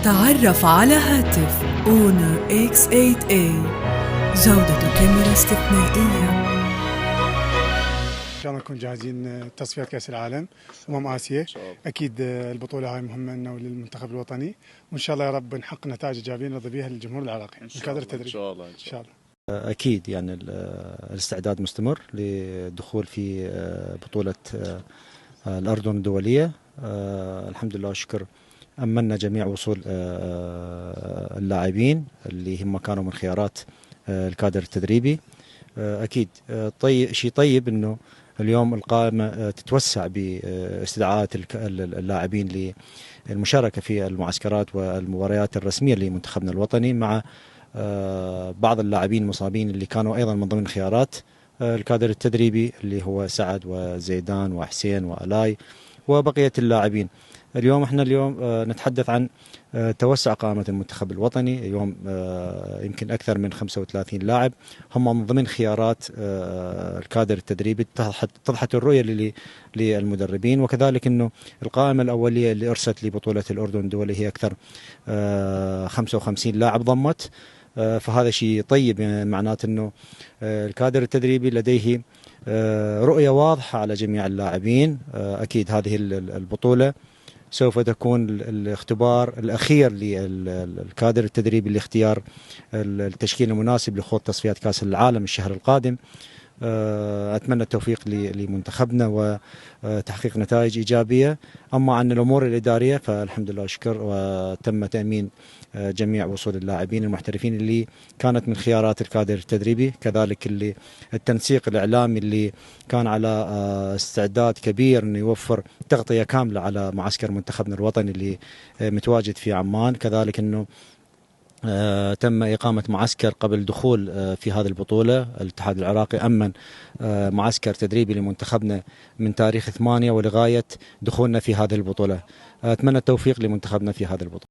تعرف على هاتف اونر X8A، جودة كاميرا استثنائية. ان شاء الله نكون جاهزين تصفيات كأس العالم آسيا. اكيد البطولة هاي مهمة لنا وللمنتخب الوطني، وان شاء الله يا رب نحقق نتائج ايجابية نرضي بها للجمهور العراقي والكادر التدريبي. ان شاء الله. اكيد يعني الاستعداد مستمر للدخول في بطولة الأردن الدولية. الحمد لله والشكر أمنا جميع وصول اللاعبين اللي هم كانوا من خيارات الكادر التدريبي. أكيد شيء طيب أنه اليوم القائمة تتوسع باستدعاءات اللاعبين للمشاركة في المعسكرات والمباريات الرسمية لمنتخبنا الوطني، مع بعض اللاعبين المصابين اللي كانوا أيضا من ضمن خيارات الكادر التدريبي اللي هو سعد وزيدان وحسين وألاي وبقية اللاعبين. اليوم نتحدث عن توسع قائمة المنتخب الوطني. اليوم يمكن أكثر من 35 لاعب هم من ضمن خيارات الكادر التدريبي. اتضحت الرؤية للمدربين، وكذلك أنه القائمة الأولية اللي أرسلت لبطولة الأردن الدولي هي أكثر 55 لاعب ضمت. فهذا شيء طيب، يعني معناته أنه الكادر التدريبي لديه رؤية واضحة على جميع اللاعبين. أكيد هذه البطولة سوف تكون الاختبار الأخير للكادر التدريبي لاختيار التشكيل المناسب لخوض تصفيات كأس العالم الشهر القادم. أتمنى التوفيق لمنتخبنا وتحقيق نتائج إيجابية. أما عن الأمور الإدارية فالحمد لله والشكر، وتم تأمين جميع وصول اللاعبين المحترفين اللي كانت من خيارات الكادر التدريبي، كذلك التنسيق الإعلامي اللي كان على استعداد كبير أنه يوفر تغطية كاملة على معسكر منتخبنا الوطني اللي متواجد في عمان. كذلك أنه تم إقامة معسكر قبل دخول في هذه البطولة. الاتحاد العراقي أمن معسكر تدريبي لمنتخبنا من تاريخ 8 ولغاية دخولنا في هذه البطولة. أتمنى التوفيق لمنتخبنا في هذه البطولة.